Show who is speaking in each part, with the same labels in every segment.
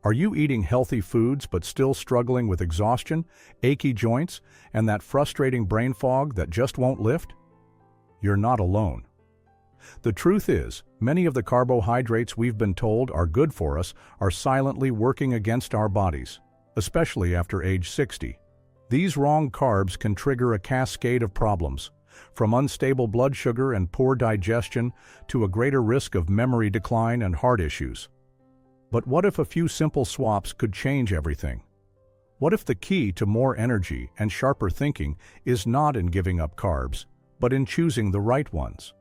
Speaker 1: Are you eating healthy foods but still struggling with exhaustion, achy joints, and that frustrating brain fog that just won't lift? You're not alone. The truth is, many of the carbohydrates we've been told are good for us are silently working against our bodies, especially after age 60. These wrong carbs can trigger a cascade of problems, from unstable blood sugar and poor digestion to a greater risk of memory decline and heart issues. But what if a few simple swaps could change everything? What if the key to more energy and sharper thinking is not in giving up carbs, but in choosing the right ones?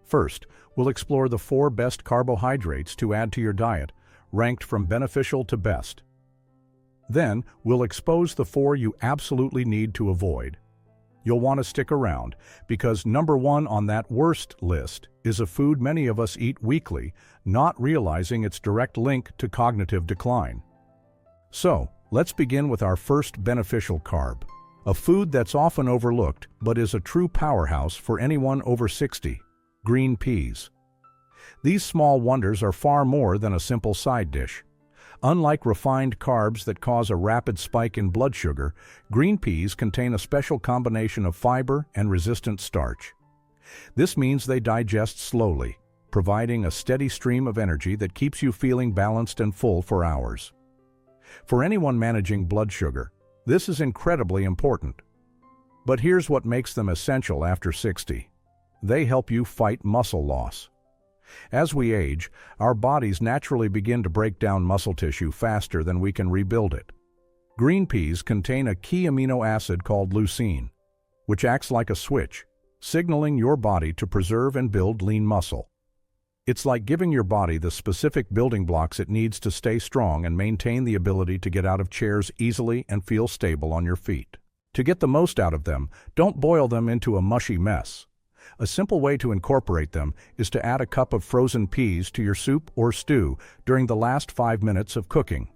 Speaker 1: First, we'll explore the 4 best carbohydrates to add to your diet, ranked from beneficial to best. Then, we'll expose the 4 you absolutely need to avoid. You'll want to stick around, because number 1 on that worst list is a food many of us eat weekly, not realizing its direct link to cognitive decline. So, let's begin with our first beneficial carb, a food that's often overlooked but is a true powerhouse for anyone over 60, green peas. These small wonders are far more than a simple side dish. Unlike refined carbs that cause a rapid spike in blood sugar, green peas contain a special combination of fiber and resistant starch. This means they digest slowly, providing a steady stream of energy that keeps you feeling balanced and full for hours. For anyone managing blood sugar, this is incredibly important. But here's what makes them essential after 60. They help you fight muscle loss. As we age, our bodies naturally begin to break down muscle tissue faster than we can rebuild it. Green peas contain a key amino acid called leucine, which acts like a switch, signaling your body to preserve and build lean muscle. It's like giving your body the specific building blocks it needs to stay strong and maintain the ability to get out of chairs easily and feel stable on your feet. To get the most out of them, don't boil them into a mushy mess. A simple way to incorporate them is to add a cup of frozen peas to your soup or stew during the last 5 minutes of cooking.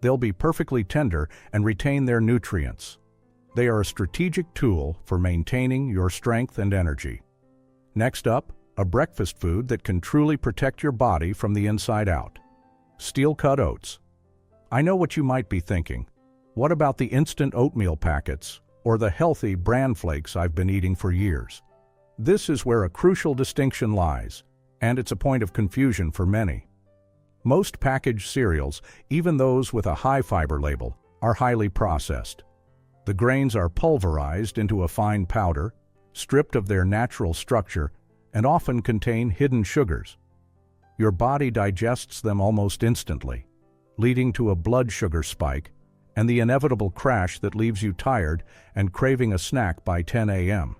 Speaker 1: They'll be perfectly tender and retain their nutrients. They are a strategic tool for maintaining your strength and energy. Next up, a breakfast food that can truly protect your body from the inside out. Steel-cut oats. I know what you might be thinking. What about the instant oatmeal packets or the healthy bran flakes I've been eating for years? This is where a crucial distinction lies, and it's a point of confusion for many. Most packaged cereals, even those with a high-fiber label, are highly processed. The grains are pulverized into a fine powder, stripped of their natural structure, and often contain hidden sugars. Your body digests them almost instantly, leading to a blood sugar spike and the inevitable crash that leaves you tired and craving a snack by 10 a.m.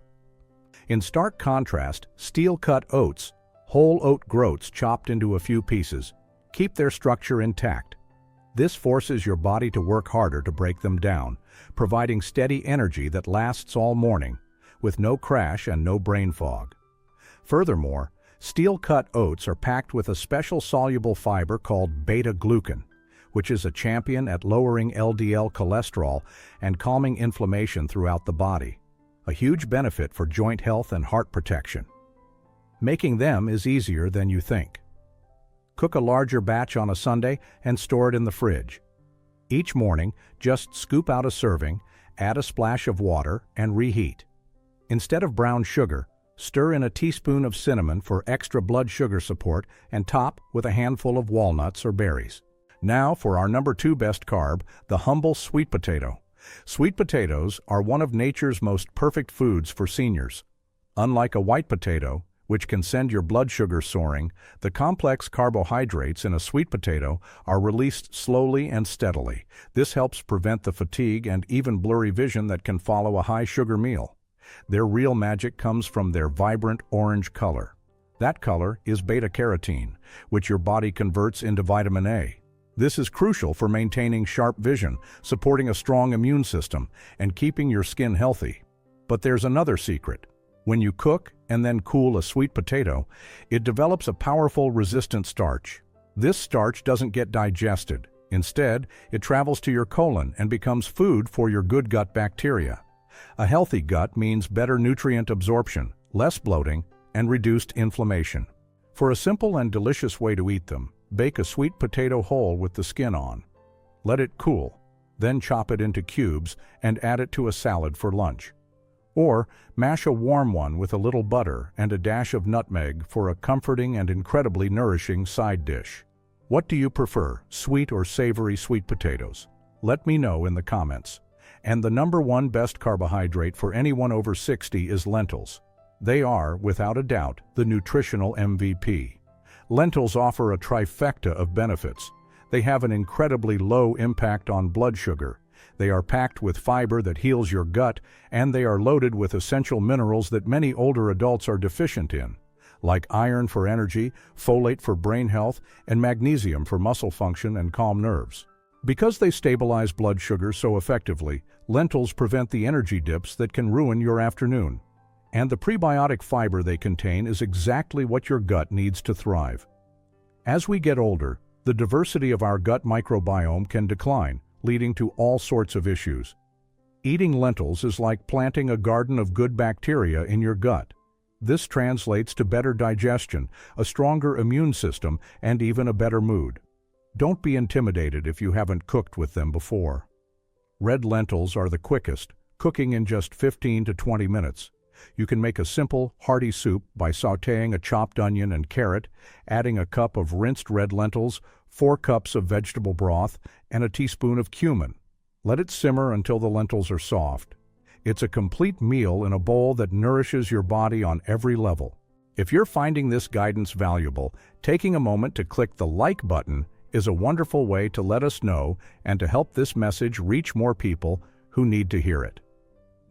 Speaker 1: In stark contrast, steel-cut oats, whole oat groats chopped into a few pieces, keep their structure intact. This forces your body to work harder to break them down, providing steady energy that lasts all morning, with no crash and no brain fog. Furthermore, steel-cut oats are packed with a special soluble fiber called beta-glucan, which is a champion at lowering LDL cholesterol and calming inflammation throughout the body, a huge benefit for joint health and heart protection. Making them is easier than you think. Cook a larger batch on a Sunday and store it in the fridge. Each morning, just scoop out a serving, add a splash of water, and reheat. Instead of brown sugar, stir in a teaspoon of cinnamon for extra blood sugar support and top with a handful of walnuts or berries. Now for our number 2 best carb, the humble sweet potato. Sweet potatoes are one of nature's most perfect foods for seniors. Unlike a white potato, which can send your blood sugar soaring, the complex carbohydrates in a sweet potato are released slowly and steadily. This helps prevent the fatigue and even blurry vision that can follow a high-sugar meal. Their real magic comes from their vibrant orange color. That color is beta-carotene, which your body converts into vitamin A. This is crucial for maintaining sharp vision, supporting a strong immune system, and keeping your skin healthy. But there's another secret. When you cook and then cool a sweet potato, it develops a powerful resistant starch. This starch doesn't get digested. Instead, it travels to your colon and becomes food for your good gut bacteria. A healthy gut means better nutrient absorption, less bloating, and reduced inflammation. For a simple and delicious way to eat them, Bake a sweet potato whole with the skin on. Let it cool, then chop it into cubes and add it to a salad for lunch. Or mash a warm one with a little butter and a dash of nutmeg for a comforting and incredibly nourishing side dish. What do you prefer, sweet or savory sweet potatoes? Let me know in the comments. And the number one best carbohydrate for anyone over 60 is lentils. They are, without a doubt, the nutritional MVP. Lentils offer a trifecta of benefits. They have an incredibly low impact on blood sugar. They are packed with fiber that heals your gut, and they are loaded with essential minerals that many older adults are deficient in, like iron for energy, folate for brain health, and magnesium for muscle function and calm nerves. Because they stabilize blood sugar so effectively, lentils prevent the energy dips that can ruin your afternoon. And the prebiotic fiber they contain is exactly what your gut needs to thrive. As we get older, the diversity of our gut microbiome can decline, leading to all sorts of issues. Eating lentils is like planting a garden of good bacteria in your gut. This translates to better digestion, a stronger immune system, and even a better mood. Don't be intimidated if you haven't cooked with them before. Red lentils are the quickest, cooking in just 15 to 20 minutes. You can make a simple, hearty soup by sautéing a chopped onion and carrot, adding a cup of rinsed red lentils, 4 cups of vegetable broth, and a teaspoon of cumin. Let it simmer until the lentils are soft. It's a complete meal in a bowl that nourishes your body on every level. If you're finding this guidance valuable, taking a moment to click the like button is a wonderful way to let us know and to help this message reach more people who need to hear it.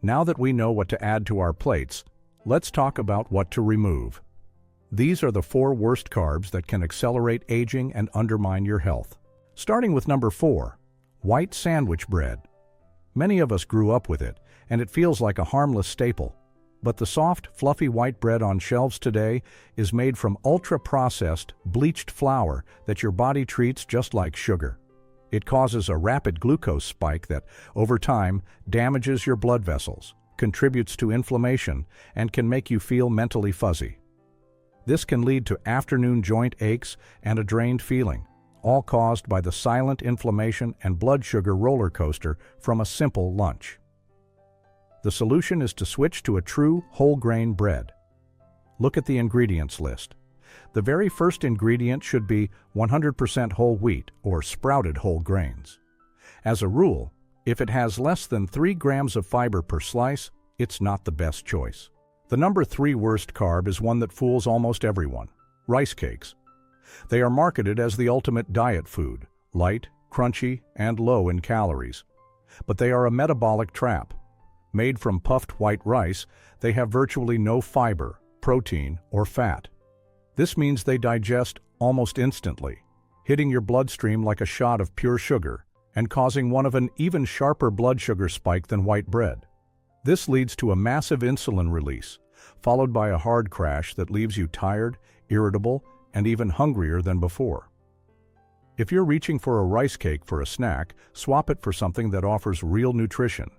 Speaker 1: Now that we know what to add to our plates, let's talk about what to remove. These are the 4 worst carbs that can accelerate aging and undermine your health. Starting with number 4, white sandwich bread. Many of us grew up with it, and it feels like a harmless staple. But the soft, fluffy white bread on shelves today is made from ultra-processed, bleached flour that your body treats just like sugar. It causes a rapid glucose spike that, over time, damages your blood vessels, contributes to inflammation, and can make you feel mentally fuzzy. This can lead to afternoon joint aches and a drained feeling, all caused by the silent inflammation and blood sugar roller coaster from a simple lunch. The solution is to switch to a true whole grain bread. Look at the ingredients list. The very first ingredient should be 100% whole wheat or sprouted whole grains. As a rule, if it has less than 3 grams of fiber per slice, it's not the best choice. The number 3 worst carb is one that fools almost everyone: rice cakes. They are marketed as the ultimate diet food, light, crunchy, and low in calories. But they are a metabolic trap. Made from puffed white rice, they have virtually no fiber, protein, or fat. This means they digest almost instantly, hitting your bloodstream like a shot of pure sugar and causing one of an even sharper blood sugar spike than white bread. This leads to a massive insulin release, followed by a hard crash that leaves you tired, irritable, and even hungrier than before. If you're reaching for a rice cake for a snack, swap it for something that offers real nutrition.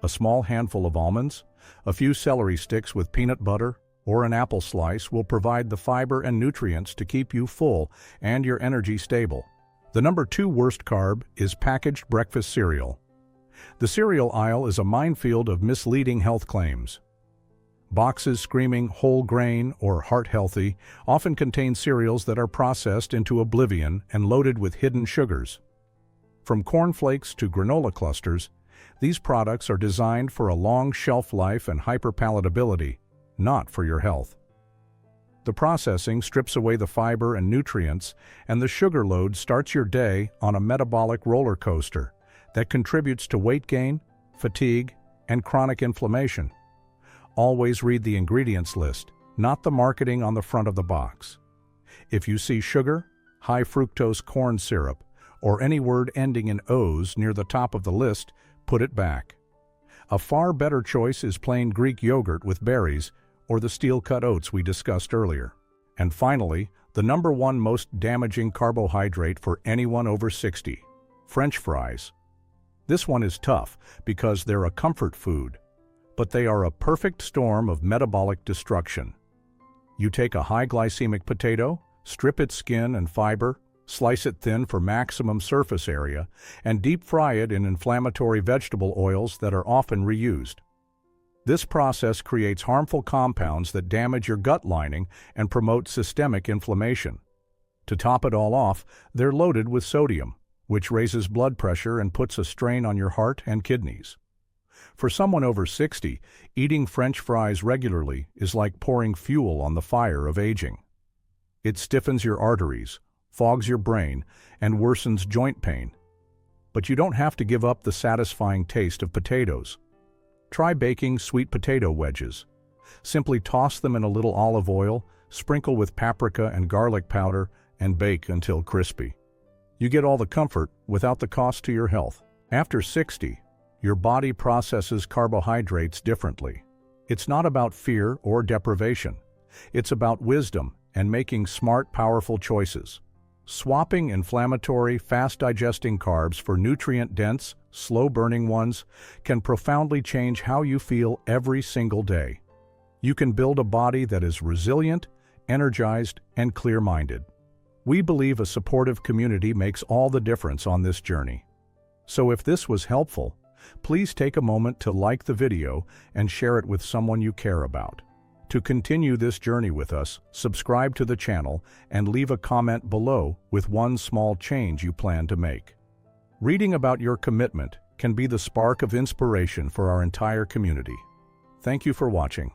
Speaker 1: A small handful of almonds, a few celery sticks with peanut butter, or an apple slice will provide the fiber and nutrients to keep you full and your energy stable. The number 2 worst carb is packaged breakfast cereal. The cereal aisle is a minefield of misleading health claims. Boxes screaming whole grain or heart healthy often contain cereals that are processed into oblivion and loaded with hidden sugars. From cornflakes to granola clusters, these products are designed for a long shelf life and hyperpalatability, not for your health. The processing strips away the fiber and nutrients, and the sugar load starts your day on a metabolic roller coaster that contributes to weight gain, fatigue, and chronic inflammation. Always read the ingredients list, not the marketing on the front of the box. If you see sugar, high fructose corn syrup, or any word ending in O's near the top of the list, put it back. A far better choice is plain Greek yogurt with berries or the steel-cut oats we discussed earlier. And finally, the number 1 most damaging carbohydrate for anyone over 60, French fries. This one is tough because they're a comfort food, but they are a perfect storm of metabolic destruction. You take a high glycemic potato, strip its skin and fiber, Slice it thin for maximum surface area, and deep fry it in inflammatory vegetable oils that are often reused. This process creates harmful compounds that damage your gut lining and promote systemic inflammation. To top it all off, they're loaded with sodium, which raises blood pressure and puts a strain on your heart and kidneys. For someone over 60, eating French fries regularly is like pouring fuel on the fire of aging. It stiffens your arteries, fogs your brain, and worsens joint pain. But you don't have to give up the satisfying taste of potatoes. Try baking sweet potato wedges. Simply toss them in a little olive oil, sprinkle with paprika and garlic powder, and bake until crispy. You get all the comfort without the cost to your health. After 60, your body processes carbohydrates differently. It's not about fear or deprivation. It's about wisdom and making smart, powerful choices. Swapping inflammatory, fast-digesting carbs for nutrient-dense, slow-burning ones can profoundly change how you feel every single day. You can build a body that is resilient, energized, and clear-minded. We believe a supportive community makes all the difference on this journey. So if this was helpful, please take a moment to like the video and share it with someone you care about. To continue this journey with us, subscribe to the channel and leave a comment below with one small change you plan to make. Reading about your commitment can be the spark of inspiration for our entire community. Thank you for watching.